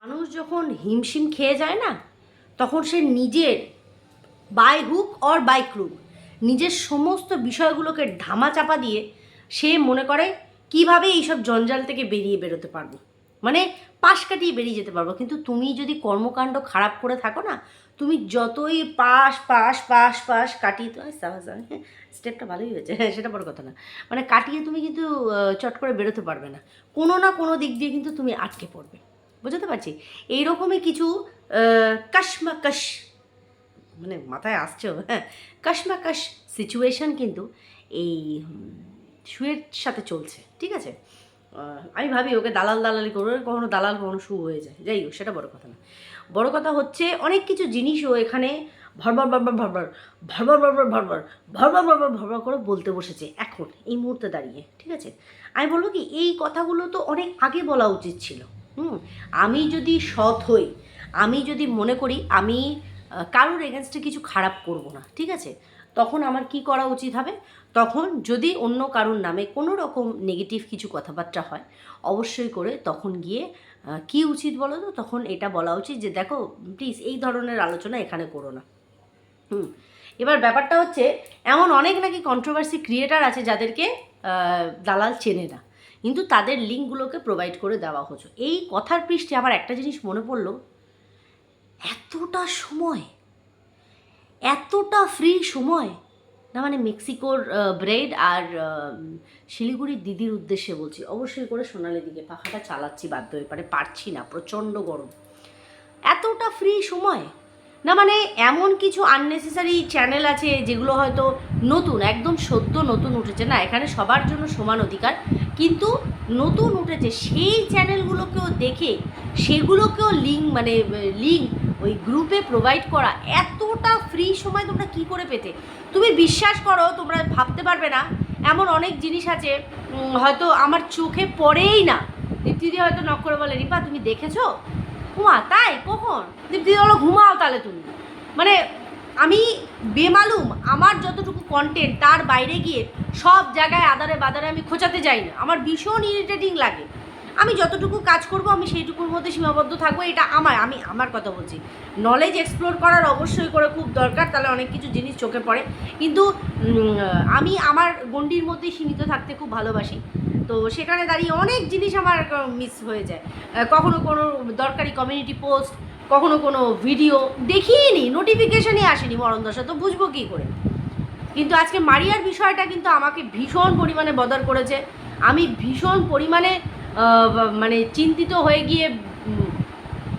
মানুষ যখন হিমশিম খেয়ে যায় না, তখন সে নিজের by hook or by crook নিজের সমস্ত বিষয়গুলোকে ধামাচাপা দিয়ে সে মনে করে কিভাবে এইসব জঞ্জাল থেকে বেরোতে পারবো, মানে পাশ কাটিয়ে বেরিয়ে যেতে পারবো। কিন্তু তুমি যদি কর্মকাণ্ড খারাপ করে থাকো না, তুমি যতই পাশ পাশ পাশ পাশ কাটিয়ে তো স্টেপটা ভালোই হয়েছে, হ্যাঁ সেটা বড় কথা না, মানে কাটিয়ে তুমি কিন্তু চট করে বেরোতে পারবে না। কোনো না কোনো দিক দিয়ে কিন্তু তুমি আটকে পড়বে। বুঝতে পারছি এইরকমই কিছু কশমাকশ, মানে মাথায় আসছেও, হ্যাঁ কশমাকশ সিচুয়েশান কিন্তু এই শুয়ের সাথে চলছে। ঠিক আছে, আমি ভাবি ওকে দালালি করবো, কখনো দালাল কখনো শু হয়ে যায়, যাই হোক সেটা বড় কথা না। বড় কথা হচ্ছে অনেক কিছু জিনিসও এখানে ভরভর ভরভর ভরভর ভরভর ভরভর ভরভর ভরভর ভরভর ভরভর করে বলতে বসেছে এখন এই মুহূর্তে দাঁড়িয়ে। ঠিক আছে, আমি বলবো কি এই কথাগুলো তো অনেক আগে বলা উচিত ছিল। আমি যদি সৎ হই, আমি যদি মনে করি আমি কারোর এগেনস্টে কিছু খারাপ করব না, ঠিক আছে, তখন আমার কি করা উচিত হবে? তখন যদি অন্য কারোর নামে কোনো রকম নেগেটিভ কিছু কথাবার্তা হয়, অবশ্যই করে তখন গিয়ে কি উচিত বলো তো, তখন এটা বলা উচিত যে দেখো প্লিজ এই ধরনের আলোচনা এখানে করো না। এবার ব্যাপারটা হচ্ছে এমন অনেক নাকি কন্ট্রোভার্সি ক্রিয়েটার আছে যাদেরকে দালাল চেনে না, কিন্তু তাদের লিঙ্কগুলোকে প্রোভাইড করে দেওয়া হচ্ছে। এই কথার পৃষ্ঠে আমার একটা জিনিস মনে পড়লো, এতটা সময়, এতটা ফ্রি সময় না, মানে মেক্সিকোর ব্রেড আর শিলিগুড়ির দিদির উদ্দেশ্যে বলছি, অবশ্যই করে সোনালি দিকে পাখাটা চালাচ্ছি বাধ্য হয়ে পারছি না, প্রচণ্ড গরম। এতটা ফ্রি সময় না, মানে এমন কিছু আননেসেসারি চ্যানেল আছে যেগুলো হয়তো নতুন, একদম সদ্য নতুন উঠেছে না, এখানে সবার জন্য সমান অধিকার, কিন্তু নতুন উঠেছে সেই চ্যানেলগুলোকেও দেখে সেগুলোকেও লিঙ্ক ওই গ্রুপে প্রোভাইড করা। এতটা ফ্রি সময় তোমরা কি করে পেতে? তুমি বিশ্বাস করো, তোমরা ভাবতে পারবে না, এমন অনেক জিনিস আছে হয়তো আমার চোখে পড়েই না। দীপ্তিদি হয়তো নক করে বলে রিপা তুমি দেখেছো? ঘুমা তাই কখন? দীপ্তিদি হলো ঘুমাও তাহলে তুমি, মানে আমি বেমালুম আমার যতটুকু কন্টেন্ট তার বাইরে গিয়ে সব জায়গায় আদারে বাদারে আমি খোঁচাতে যাই না, আমার ভীষণ ইরিটেটিং লাগে। আমি যতটুকু কাজ করব আমি সেইটুকুর মধ্যে সীমাবদ্ধ থাকবো, এটা আমি আমার কথা বলছি। নলেজ এক্সপ্লোর করার অবশ্যই করে খুব দরকার, তাহলে অনেক কিছু জিনিস চোখে পড়ে, কিন্তু আমি আমার গণ্ডির মধ্যেই সীমিত থাকতে খুব ভালোবাসি। তো সেখানে দাঁড়িয়ে অনেক জিনিস আমার মিস হয়ে যায়, কখনো কোনো দরকারি কমিউনিটি পোস্ট, কখনো কোনো ভিডিও দেখিনি, নোটিফিকেশনই আসেনি মরণদশা, তো বুঝবো কী করে? কিন্তু আজকে মারিয়ার বিষয়টা কিন্তু আমাকে ভীষণ পরিমাণে বদার করেছে। আমি ভীষণ পরিমাণে মানে চিন্তিত হয়ে গিয়ে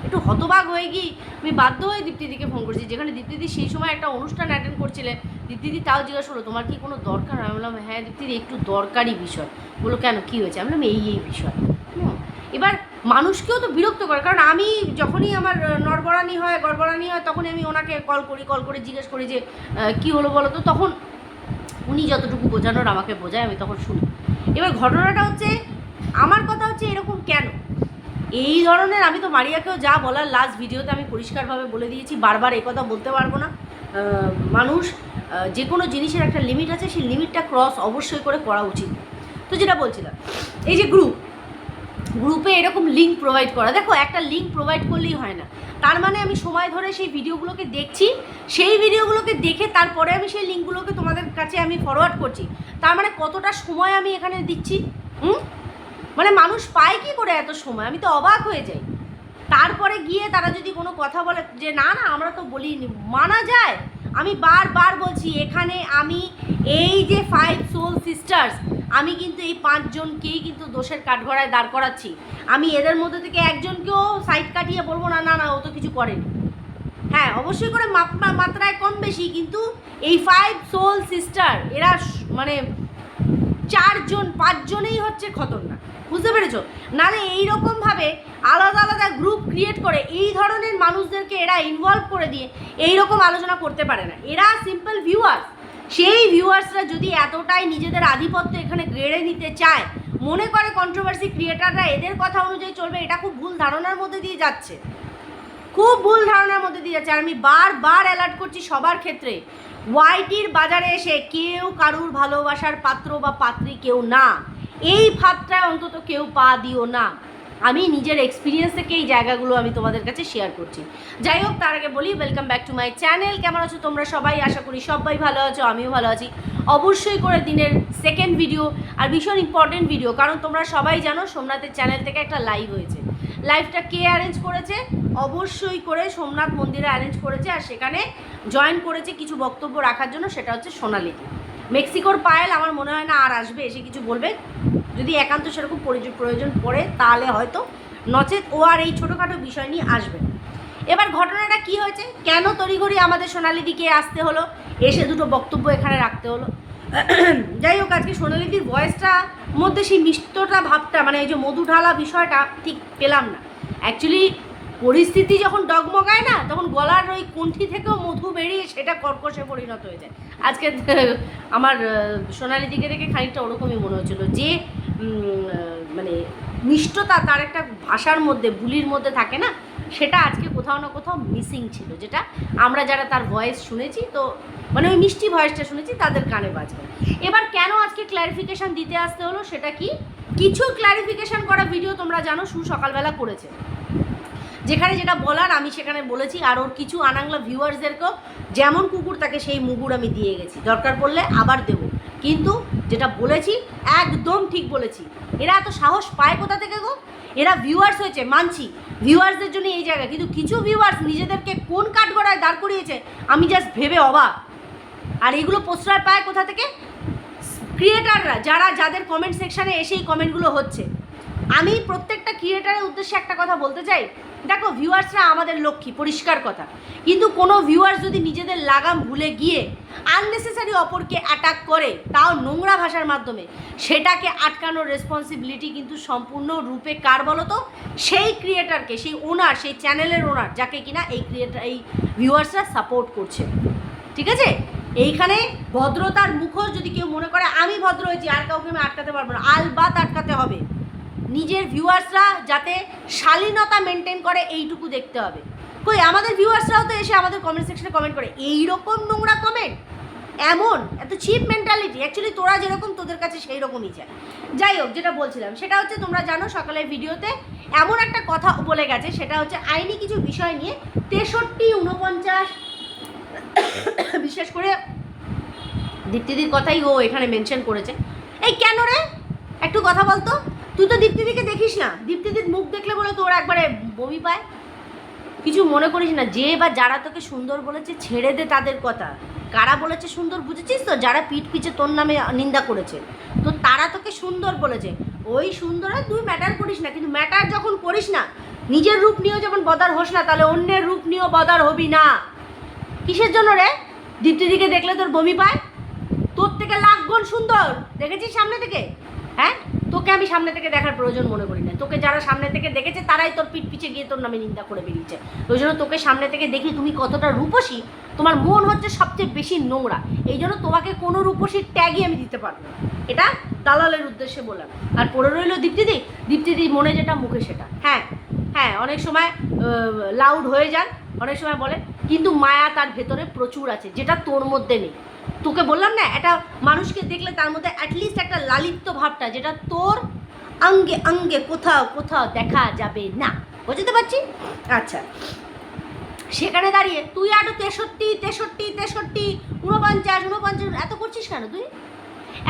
একটু হতবাক হয়ে গিয়ে আমি বাধ্য হয়ে দীপ্তিদিকে ফোন করেছি, যেখানে দীপ্তিদি সেই সময় একটা অনুষ্ঠান অ্যাটেন্ড করছিলেন। দীপ্তিদি তাও জিজ্ঞাসা করলো তোমার কি কোনো দরকার? আমি বললাম হ্যাঁ দীপ্তিদি একটু দরকারি বিষয়। বললো কেন, কী হয়েছে? আমি বললাম এই বিষয়। এবার মানুষকেও তো বিরক্ত করে, কারণ আমি যখনই আমার গড়বড়ানি হয় তখনই আমি ওনাকে কল করে জিজ্ঞেস করি যে কী হলো বলো তো, তখন উনি যতটুকু বোঝানোর আমাকে বোঝায়, আমি তখন শুনি। এবার ঘটনাটা হচ্ছে, আমার কথা হচ্ছে এরকম কেন এই ধরনের, আমি তো মারিয়াকেও যা বলার লাস্ট ভিডিওতে আমি পরিষ্কারভাবে বলে দিয়েছি, বারবার এই কথা বলতে পারবো না। মানুষ যে কোনো জিনিসের একটা লিমিট আছে, সেই লিমিটটা ক্রস অবশ্যই করে করা উচিত। তো যেটা বলছিলাম, এই যে গ্রুপে এরকম লিঙ্ক প্রোভাইড করা, দেখো একটা লিঙ্ক প্রোভাইড করলেই হয় না, তার মানে আমি সময় ধরে সেই ভিডিওগুলোকে দেখছি, সেই ভিডিওগুলোকে দেখে তারপরে আমি সেই লিঙ্কগুলোকে তোমাদের কাছে আমি ফরওয়ার্ড করছি, তার মানে কতটা সময় আমি এখানে দিচ্ছি। মানে মানুষ পায় কি করে এত সময়? আমি তো অবাক হয়ে যাই। তারপরে গিয়ে তারা যদি কোনো কথা বলে যে না আমরা তো বলিনি, মানা যায়? আমি বারবার বলছি এখানে আমি এই যে 5 সোল সিস্টার্স, আমি কিন্তু এই 5 জনকেই কিন্তু দোষের কাঠগড়ায় দাঁড় করাচ্ছি। আমি এদের মধ্যে থেকে একজনকেও সাইড কাটিয়ে বলবো না ও তো কিছু করেনি। হ্যাঁ অবশ্যই করে মাত্রায় কম বেশি, কিন্তু এই 5 সোল সিস্টার এরা মানে 4-5 জনেই হচ্ছে খতরনাক, বুঝতে পেরেছো? নাহলে এইরকমভাবে আলাদা আলাদা গ্রুপ ক্রিয়েট করে এই ধরনের মানুষদেরকে এরা ইনভলভ করে দিয়ে এইরকম আলোচনা করতে পারে না। এরা সিম্পল ভিউয়ার্স, সেই ভিউয়ার্সরা যদি এতটাই নিজেদের আধিপত্য এখানে গেড়ে নিতে চায়, মনে করে কন্ট্রোভার্সি ক্রিয়েটাররা এদের কথা অনুযায়ী চলবে, এটা খুব ভুল ধারণার মধ্যে দিয়ে যাচ্ছে, খুব ভুল ধারণার মধ্যে দিয়ে যাচ্ছে। আর আমি বারবার অ্যালার্ট করছি সবার ক্ষেত্রে, ওয়াইটির বাজারে এসে কেউ কারুর ভালোবাসার পাত্র বা পাত্রী কেউ না, এই ফাঁদটায় অন্তত কেউ পা দিও না। আমি নিজের এক্সপিরিয়েন্স থেকে এই জায়গাগুলো আমি তোমাদের কাছে শেয়ার করছি। যাই হোক, তার আগে বলি welcome back to my channel. কেমন আছো তোমরা সবাই? আশা করি সবাই ভালো আছো, আমিও ভালো আছি। অবশ্যই করে দিনের সেকেন্ড ভিডিও আর ভীষণ ইম্পর্টেন্ট ভিডিও, কারণ তোমরা সবাই জানো সোমনাথের চ্যানেল থেকে একটা লাইভ হয়েছে। লাইভটা কে অ্যারেঞ্জ করেছে? অবশ্যই করে সোমনাথ মন্দিরে অ্যারেঞ্জ করেছে, আর সেখানে জয়েন করেছে কিছু বক্তব্য রাখার জন্য, সেটা হচ্ছে সোনালিদি। মেক্সিকোর পায়েল আমার মনে হয় না আর আসবে, এসে কিছু বলবে, যদি একান্ত সেরকম প্রয়োজন পড়ে তাহলে হয়তো, নচেত ও আর এই ছোটোখাটো বিষয় নিয়ে আসবে। এবার ঘটনাটা কি হয়েছে, কেন তড়িঘড়ি আমাদের সোনালিদিকে আসতে হলো, এসে দুটো বক্তব্য এখানে রাখতে হলো? যাই হোক, আজকে সোনালিদির ভয়েসটা মধ্যে সেই মিষ্টটা ভাবটা, মানে এই যে মধু ঢালা বিষয়টা ঠিক পেলাম না। অ্যাকচুয়ালি পরিস্থিতি যখন ডগমগায় না, তখন গলার ওই কণ্ঠি থেকেও মধু বেরিয়ে সেটা কর্কশে পরিণত হয়ে যায়। আজকে আমার সোনালিদিকে দেখে খানিকটা ওরকমই মনে হচ্ছিল, যে মানে মিষ্টতা তার একটা ভাষার মধ্যে, বুলির মধ্যে থাকে না, সেটা আজকে কোথাও না কোথাও মিসিং ছিল, যেটা আমরা যারা তার ভয়েস শুনেছি, তো মানে ওই মিষ্টি ভয়েসটা শুনেছি, তাদের কানে বাজবে। এবার কেন আজকে ক্ল্যারিফিকেশান দিতে আসতে হলো সেটা কি, কিছু ক্ল্যারিফিকেশান করা ভিডিও তোমরা জানো সকালবেলা করেছে, যেখানে যেটা বলার আমি সেখানে বলেছি, আর ওর কিছু আনাংলা ভিউয়ার্সদেরকেও যেমন কুকুর তাকে সেই মুগুর আমি দিয়ে গেছি, দরকার পড়লে আবার দেবো, কিন্তু যেটা বলেছি একদম ঠিক বলেছি। এরা এত সাহস পায় কোথা থেকে গো? এরা ভিউয়ার্স হয়েছে মানছি, ভিউয়ার্সদের জন্য এই জায়গা, কিন্তু কিছু ভিউয়ার্স নিজেদেরকে কোন কাঠগড়ায় দাঁড় করিয়েছে আমি জাস্ট ভেবে অবাক। আর এগুলো প্রশ্রয় পায় কোথা থেকে? ক্রিয়েটাররা, যাদের কমেন্ট সেকশানে এসে এই কমেন্টগুলো হচ্ছে। আমি প্রত্যেকটা ক্রিয়েটারের উদ্দেশ্যে একটা কথা বলতে চাই, দেখো ভিউয়ার্সরা আমাদের লক্ষ্মী, পরিষ্কার কথা, কিন্তু কোনো ভিউয়ার্স যদি নিজেদের লাগাম ভুলে গিয়ে আননেসেসারি অপরকে অ্যাটাক করে, তাও নোংরা ভাষার মাধ্যমে, সেটাকে আটকানোর রেসপন্সিবিলিটি কিন্তু সম্পূর্ণ রূপে কার বলো তো? সেই ক্রিয়েটারকে, সেই ওনার, সেই চ্যানেলের ওনার, যাকে কিনা এই ভিউয়ার্সরা সাপোর্ট করছে। ঠিক আছে? এইখানে ভদ্রতার মুখোশ যদি কেউ মনে করে আমি ভদ্র হয়েছি আর কাউকে আমি আটকাতে পারবো না, আলবাত আটকাতে হবে। নিজের ভিউয়ার্সরা যাতে শালীনতা মেনটেন করে এইটুকু দেখতে হবে। কই আমাদের ভিউয়ার্সরাও তো এসে আমাদের কমেন্ট সেকশনে কমেন্ট করে এইরকম নোংরা কমেন্ট, এমন এত চিপ মেন্টালিটি। অ্যাকচুয়ালি তোরা যেরকম তোদের কাছে সেই রকমই চায়। যাই হোক, যেটা বলছিলাম সেটা হচ্ছে, তোমরা জানো সকালের ভিডিওতে এমন একটা কথা বলে গেছে, সেটা হচ্ছে আইনি কিছু বিষয় নিয়ে 63, 49, বিশেষ করে দীপ্তিদির কথাই ও এখানে মেনশন করেছে। এই কেন রে, একটু কথা বলতো, তুই তো দীপ্তিদিকে দেখিস না, দীপ্তিদির মুখ দেখলে বলে তোর একবারে বমি পায়। কিছু মনে করিস না, যে বা যারা তোকে সুন্দর বলেছে ছেড়ে দে তাদের কথা। কারা বলেছে সুন্দর বুঝেছিস তো? যারা পিঠ পিছে তোর নামে নিন্দা করেছে, তো তারা তোকে সুন্দর বলেছে। ওই সুন্দরে তুই ম্যাটার করিস না, কিন্তু ম্যাটার যখন করিস না, নিজের রূপ নিয়েও যেমন বদার হোস না, তাহলে অন্যের রূপ নিয়েও বদার হবি না। কিসের জন্য রে? দীপ্তিদিকে দেখলে তোর বমি পায়? তোর থেকে লাখ গুণ সুন্দর, দেখেছিস সামনে থেকে? হ্যাঁ, তোকে আমি সামনে থেকে দেখার প্রয়োজন মনে করি না। তোকে যারা সামনে থেকে দেখেছে তারাই তোর পিঠ পিছে গিয়ে তোর নামে নিন্দা করে বেরিয়েছে। ওই জন্য তোকে সামনে থেকে দেখি তুমি কতটা রূপসী, তোমার মন হচ্ছে সবচেয়ে বেশি নোংরা, এই জন্য তোমাকে কোনো রূপসীর ট্যাগই আমি দিতে পারবো না। এটা দালালের উদ্দেশ্যে বললাম। আর পড়ে রইল দীপ্তিদি মনে যেটা মুখে সেটা। হ্যাঁ হ্যাঁ, অনেক সময় লাউড হয়ে যান, অনেক সময় বলে, কিন্তু মায়া তার ভেতরে প্রচুর আছে, যেটা তোর মধ্যে নেই। তোকে বললাম না, একটা মানুষকে দেখলে তার মধ্যে অ্যাটলিস্ট একটা লালিত্য ভাবটা, যেটা তোর অঙ্গে অঙ্গে কোথাও কোথাও দেখা যাবে না। বুঝতে পারছি? আচ্ছা, সেখানে দাঁড়িয়ে তুই আরো 63, 49 এত করছিস কেন? তুই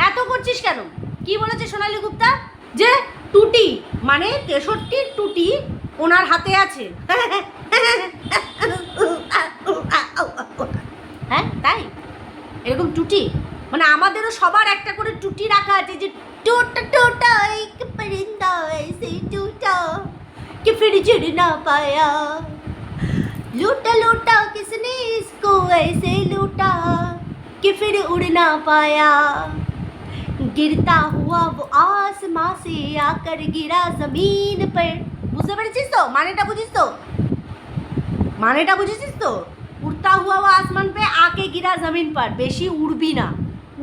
এত করছিস কেন? কি বলেছে সোনালী গুপ্তা? যে টুটি মানে 63 টুটি ওনার হাতে আছে। হ্যাঁ তাই, এরকম টুটি মানে আমাদেরও সবার একটা করে টুটি রাখা আছে, যে टूटा टूटा एक परिंदा ऐसे टूटा कि फिर जुड़ ना पाया, लूटा लूटा किसने इसको ऐसे लूटा कि फिर उड़ ना पाया, गिरता हुआ वो आसमां से आकर गिरा जमीन पर। বুঝতে পেরেছিস তো মানেটা? বুঝিস তো মানেটা? বুঝেছিস তো? উড়তা হুয়া वो आसमान पे आके गिरा जमीन पर। বেশি উড়বি না,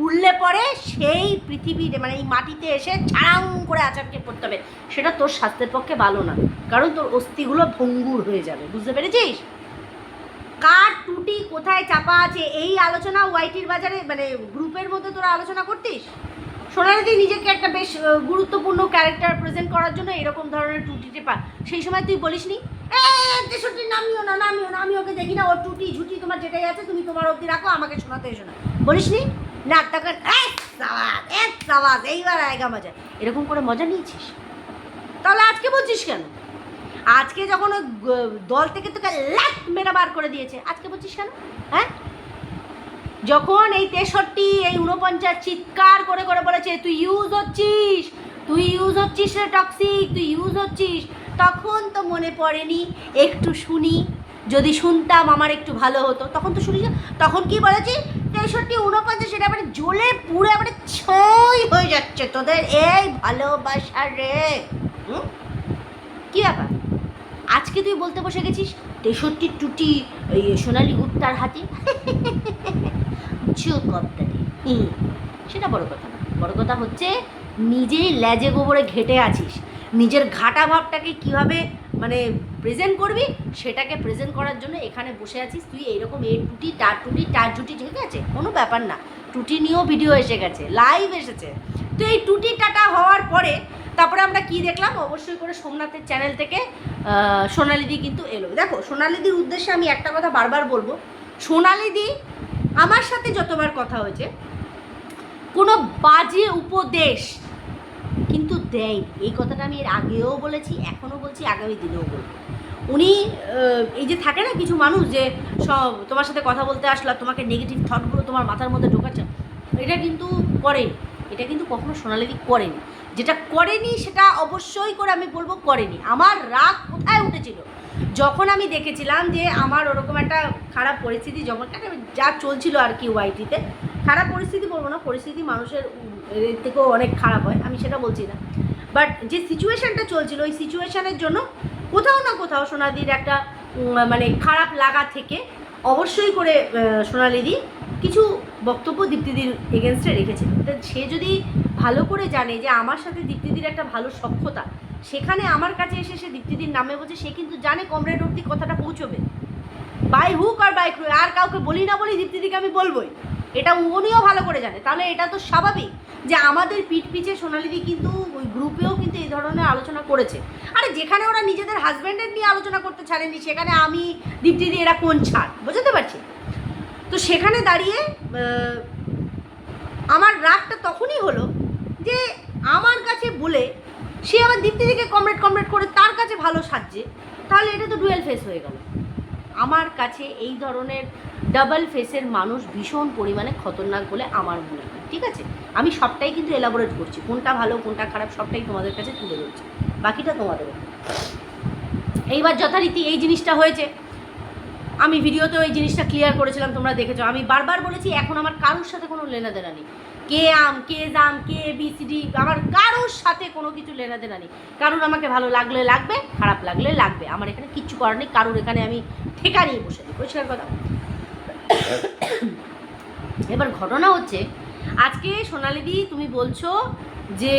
উড়লে পরে সেই পৃথিবীতে মানে এই মাটিতে এসে ছাড়াং করে আচারকে পড়তে হবে, সেটা তোর স্বাস্থ্যের পক্ষে ভালো না, কারণ তোর অস্থিগুলো ভঙ্গুর হয়ে যাবে। বুঝতে পেরেছিস? কার টুটি কোথায় চাপা আছে এই আলোচনা ওয়াইটির বাজারে মানে গ্রুপের মধ্যে তোরা আলোচনা করতিস? সোনালিদি নিজেকে একটা বেশ গুরুত্বপূর্ণ ক্যারেক্টার প্রেজেন্ট করার জন্য এরকম ধরনের টুটিতে পা, সেই সময় তুই বলিস নি তেষট্টি নামিও না, আমি ওকে দেখি না, ওর টুটি ঝুটি তোমার যেটাই আছে তুমি তোমার অবধি রাখো, আমাকে শোনাতে এসো না, বলিস নি? না তখন এইবার আয়গা মজা, এরকম করে মজা নিয়েছিস, তাহলে আজকে বলছিস কেন? আজকে যখন ওই দল থেকে তোকে লাখ মেরা বার করে দিয়েছে, আজকে বলছিস কেন? হ্যাঁ, যখন এই 63 এই 49 চিৎকার করে করে বলেছে তুই ইউজ হচ্ছিস রে টক্সিক, তুই ইউজ হচ্ছিস, তখন তো মনে পড়েনি একটু শুনি, যদি শুনতাম আমার একটু ভালো হতো, তখন তো শুনি। তখন কি বলেছি? 63 49 সেটা মানে জ্বলে পুড়ে মানে ছই হয়ে যাচ্ছে তোদের এই ভালোবাসা রে। কি ব্যাপার আজকে তুই বলতে বসে গেছিস 63 টুটি ওই সোনালি গুপ্তার হাতে সেটা বড় কথা না, বড় কথা হচ্ছে নিজেই লেজে গোবরে ঘেটে আছিস, নিজের ঘাটা ভাবটাকে কীভাবে মানে প্রেজেন্ট করবি সেটাকে প্রেজেন্ট করার জন্য এখানে বসে আছিস তুই। এইরকম এই টুটি টার টুটি ঠিক আছে, কোনো ব্যাপার না, টুটি নিয়েও ভিডিও এসে গেছে, লাইভ এসেছে। তো এই টুটি টাটা হওয়ার পরে তারপরে আমরা কি দেখলাম, অবশ্যই করে সোমনাথের চ্যানেল থেকে সোনালিদি কিন্তু এলো। দেখো সোনালিদির উদ্দেশ্যে আমি একটা কথা বারবার বলবো, সোনালিদি আমার সাথে যতবার কথা হয়েছে কোনো বাজে উপদেশ কিন্তু দেয়, এই কথাটা আমি এর আগেও বলেছি, এখনও বলছি, আগামী দিনেও বলবো। উনি এই যে থাকে না কিছু মানুষ যে সব তোমার সাথে কথা বলতে আসলো তোমাকে নেগেটিভ থটগুলো তোমার মাথার মধ্যে ঢোকাচ্ছে, এটা কিন্তু করেনি, এটা কিন্তু কখনো সোনালিদি করেনি। যেটা করেনি সেটা অবশ্যই করে আমি বলবো করেনি। আমার রাগ কোথায় উঠেছিল যখন আমি দেখেছিলাম যে আমার ওরকম একটা খারাপ পরিস্থিতি, যখন যা চলছিল আর কি ওয়াইটিতে, খারাপ পরিস্থিতি বলবো না, পরিস্থিতি মানুষের এর থেকেও অনেক খারাপ হয়, আমি সেটা বলছি না, বাট যে সিচুয়েশানটা চলছিল ওই সিচুয়েশানের জন্য কোথাও না কোথাও সোনালিদির একটা মানে খারাপ লাগা থেকে অবশ্যই করে সোনালিদি কিছু বক্তব্য দীপ্তিদির এগেনস্টে রেখেছিল। তো সে যদি ভালো করে জানে যে আমার সাথে দীপ্তিদির একটা ভালো সখ্যতা, সেখানে আমার কাছে এসে সে দীপ্তিদির নামে বলছে, সে কিন্তু জানে কমরেড অব্দি কথাটা পৌঁছবে, বাই হুক আর বাই ক্রুক, আর কাউকে বলি না বলি দীপ্তিদিকে আমি বলবোই, এটা উনিও ভালো করে জানে। তাহলে এটা তো স্বাভাবিক যে আমাদের পিঠ পিছে সোনালিদি কিন্তু ওই গ্রুপেও কিন্তু এই ধরনের আলোচনা করেছে। আরে যেখানে ওরা নিজেদের হাজব্যান্ডের নিয়ে আলোচনা করতে ছাড়েনি সেখানে আমি দীপ্তিদি এরা কোন ছাড়, বুঝতে পারছি? তো সেখানে দাঁড়িয়ে আমার রাগটা তখনই হলো যে আমার কাছে বলে সে আবার দীপ্তিদিকে কমরেড করে তার কাছে ভালো সাজছে, তাহলে এটা তো ডুয়েল ফেস হয়ে গেল। আমার কাছে এই ধরনের ডাবল ফেসের মানুষ ভীষণ পরিমাণে খতরনাক বলে আমার মনে হয়, ঠিক আছে? আমি সবটাই কিন্তু এলাবোরেট করছি, কোনটা ভালো কোনটা খারাপ সবটাই তোমাদের কাছে তুলে ধরছি, বাকিটা তোমাদের। এইবার যথারীতি এই জিনিসটা হয়েছে, আমি ভিডিওতেও এই জিনিসটা ক্লিয়ার করেছিলাম, তোমরা দেখেছো। আমি বারবার বলেছি এখন আমার কারোর সাথে কোনো লেনাদেনা নেই, কে আম কে জাম কে বিসিডি, আমার কারোর সাথে কোনো কিছু লেনাদেনা নেই। কারোর আমাকে ভালো লাগলে লাগবে, খারাপ লাগলে লাগবে, আমার এখানে কিচ্ছু করার নেই, কারোর এখানে আমি ঠেকা নিয়ে বসে দিই, পরিষ্কার কথা। এবার ঘটনা হচ্ছে আজকে সোনালিদি তুমি বলছো যে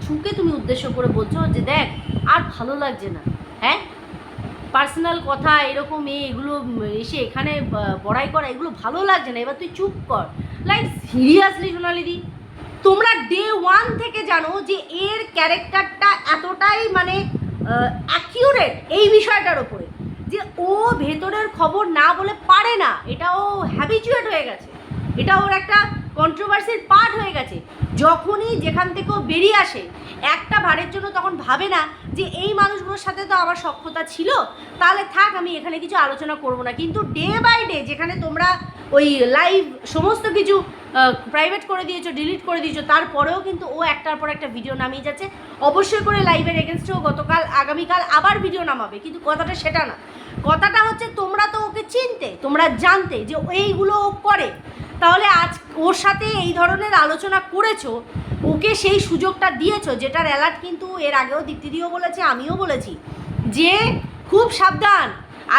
ছুকে তুমি উদ্দেশ্য করে বলছো যে দেখ আর ভালো লাগছে না, হ্যাঁ পার্সোনাল কথা এরকম এগুলো এসে এখানে বড়াই করা এগুলো ভালো লাগছে না, এবার তুই চুপ কর। লাইক সিরিয়াসলি সোনালিদি, তোমরা ডে 1 থেকে জানো যে এর ক্যারেক্টারটা এতটাই মানে অ্যাকিউরেট এই বিষয়টার ওপরে যে ও ভেতরের খবর না বলে পারে না, এটা ও হ্যাবিচুয়েট হয়ে গেছে, এটা ওর একটা কন্ট্রোভার্সির পার্ট হয়ে গেছে। যখনই যেখান থেকে ও বেরিয়ে আসে একটা বারের জন্য তখন ভাবে না যে এই মানুষগুলোর সাথে তো আমার সখ্যতা ছিল, তাহলে থাক আমি এখানে কিছু আলোচনা করব না। কিন্তু ডে বাই ডে যেখানে তোমরা ওই লাইভ সমস্ত কিছু প্রাইভেট করে দিয়েছো, ডিলিট করে দিয়েছো, তারপরেও কিন্তু ও একটার পর একটা ভিডিও নামিয়ে যাচ্ছে। অবশ্যই করে লাইভের এগেনস্টেও গতকাল আগামীকাল আবার ভিডিও নামাবে, কিন্তু কথাটা সেটা না। কথাটা হচ্ছে তোমরা তো ওকে চিনতে, তোমরা জানতে যে এইগুলো ও করে, তাহলে আজ ওর সাথে এই ধরনের আলোচনা করেছো, ওকে সেই সুযোগটা দিয়েছো, যেটার অ্যালার্ট কিন্তু এর আগেও দীপ্তিদিও বলেছে, আমিও বলেছি যে খুব সাবধান।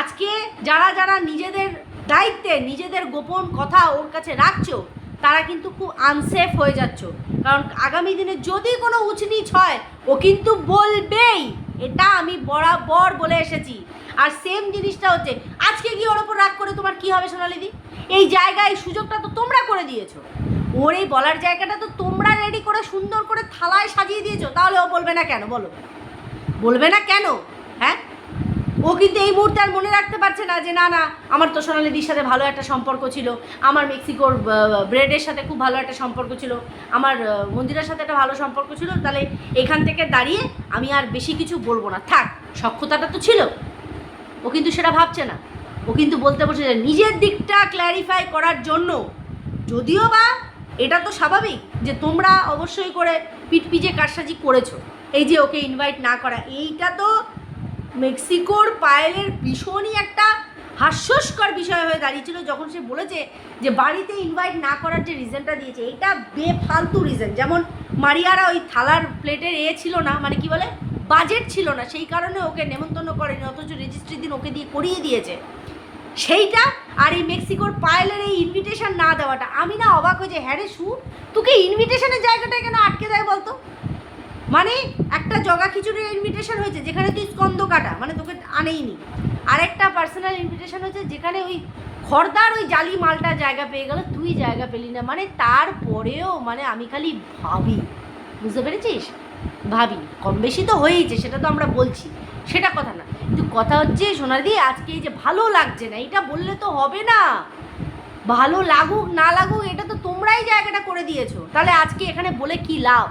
আজকে যারা যারা নিজেদের দায়িত্বে নিজেদের গোপন কথা ওর কাছে রাখছো তারা কিন্তু খুব আনসেফ হয়ে যাচ্ছ, কারণ আগামী দিনে যদি কোনো উচনিচ হয় ও কিন্তু বলবেই, এটা আমি বরাবর বলে এসেছি। আর সেম জিনিসটা হচ্ছে আজকে কি ওর ওপর রাগ করে তোমার কি হবে সোনালিদি? এই জায়গায় সুযোগটা তো তোমরা করে দিয়েছো, ওর এই বলার জায়গাটা তো তোমরা রেডি করে সুন্দর করে থালায় সাজিয়ে দিয়েছো, তাহলে ও বলবে না কেন বলো? বলবে না কেন? হ্যাঁ, ও কিন্তু এই মুহূর্তে আর মনে রাখতে পারছে না যে না না আমার তো সোনালিদির সাথে ভালো একটা সম্পর্ক ছিল, আমার মেক্সিকোর ব্রেডের সাথে খুব ভালো একটা সম্পর্ক ছিল, আমার মন্দিরের সাথে একটা ভালো সম্পর্ক ছিল, তাহলে এখান থেকে দাঁড়িয়ে আমি আর বেশি কিছু বলবো না, থাক। সক্ষতাটা তো ছিল, ও কিন্তু সেটা ভাবছে না। ও কিন্তু বলতে বসে যে নিজের দিকটা ক্ল্যারিফাই করার জন্য, যদিও বা এটা তো স্বাভাবিক যে তোমরা অবশ্যই করে পিটপিজে কারসাজি করেছো, এই যে ওকে ইনভাইট না করা, এইটা তো মেক্সিকোর পায়েলের ভীষণই একটা হাস্যস্কর বিষয় হয়ে দাঁড়িয়েছিল যখন সে বলেছে যে বাড়িতে ইনভাইট না করার যে রিজনটা দিয়েছে এটা বেফালতু রিজন। যেমন মারিয়ারা ওই থালার প্লেটের ছিল না, মানে কি বলে বাজেট ছিল না, সেই কারণে ওকে নেমন্তন্ন করেনি, অথচ রেজিস্ট্রির দিন ওকে দিয়ে করিয়ে দিয়েছে সেইটা। আর এই মেক্সিকোর পায়েলের এই ইনভিটেশন না দেওয়াটা, আমি না অবাক হয়ে যে হ্যাঁ রে সু, তোকে ইনভিটেশনের জায়গাটায় কেন আটকে দেয় বলতো? মানে একটা জগা খিচুড়ির ইনভিটেশন হয়েছে যেখানে তুই স্কন্দ কাটা, মানে তোকে আনেইনি। আরেকটা পার্সোনাল ইনভিটেশন হয়েছে যেখানে ওই খড়দার ওই জালি মালটা জায়গা পেয়ে গেল, তুই জায়গা পেলি না। মানে তারপরেও মানে আমি খালি ভাবি, বুঝতে পেরেছিস, ভাবি কম বেশি তো হয়েইছে, সেটা তো আমরা বলছি, সেটা কথা না, কিন্তু কথা হচ্ছে সোনাদি আজকে এই যে ভালো লাগছে না, এটা বললে তো হবে না। ভালো লাগুক না লাগুক এটা তো তোমরাই জায়গাটা করে দিয়েছো, তাহলে আজকে এখানে বলে কি লাভ?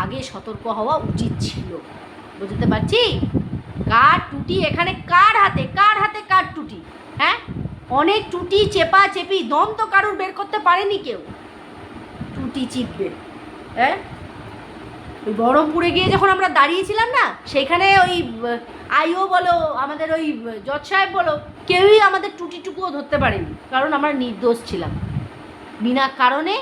আগে সতর্ক হওয়া উচিত ছিল, বুঝতে পারছি? কার টুটি এখানে, কার হাতে কার টুটি? হ্যাঁ, অনেক টুটি চেপা চেপি, দম তো কারুর বের করতে পারেনি কেউ, টুটি চিপবে। হ্যাঁ, ওই বহরমপুরে গিয়ে যখন আমরা দাঁড়িয়েছিলাম না, সেখানে ওই আইও বলো আমাদের ওই জজ সাহেব বলো, কেউই আমাদের টুটিটুকুও ধরতে পারেনি, কারণ আমরা নির্দোষ ছিলাম। বিনা কারণে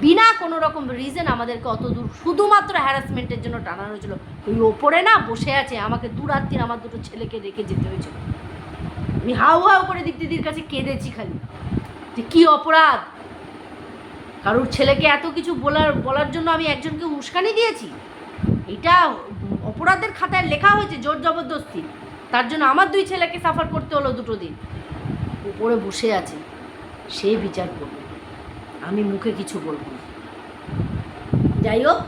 বিনা কোনো রকম রিজন আমাদেরকে অত দূর শুধুমাত্র হ্যারাসমেন্টের জন্য টানানো হয়েছিল। ওই ওপরে না বসে আছে, আমাকে দুরাত্রির আমার দুটো ছেলেকে রেখে যেতে হয়েছিল। আমি হাউ হাউ করে দীপ্তিদির কাছে কেঁদেছি খালি, যে কী অপরাধ, কারোর ছেলেকে এত কিছু বলার জন্য আমি একজনকে উস্কানি দিয়েছি, এটা অপরাধের খাতায় লেখা হয়েছে জোর জবরদস্তি, তার জন্য আমার দুই ছেলেকে সাফার করতে হলো 2 দিন। উপরে বসে আছে, সে বিচার করবে, আমি মুখে কিছু বলবো না। যাই হোক,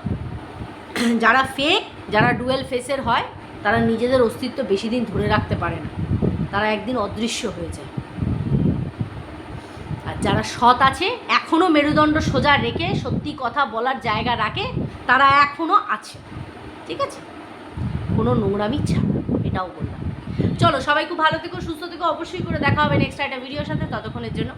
যারা ফেক, যারা ডুয়েল ফেসের হয়, তারা নিজেদের অস্তিত্ব বেশি দিন ধরে রাখতে পারে না, তারা একদিন অদৃশ্য হয়ে যায়। আর যারা সৎ আছে, এখনও মেরুদণ্ড সোজা রেখে সত্যি কথা বলার জায়গা রাখে, তারা এখনও আছে, ঠিক আছে? কোনো নোংরামি ছাড়া, এটাও বললাম। চলো সবাই খুব ভালো থেকো, সুস্থ থেকো, অবশ্যই করে দেখা হবে নেক্সট একটা ভিডিওর সাথে, ততক্ষণের জন্য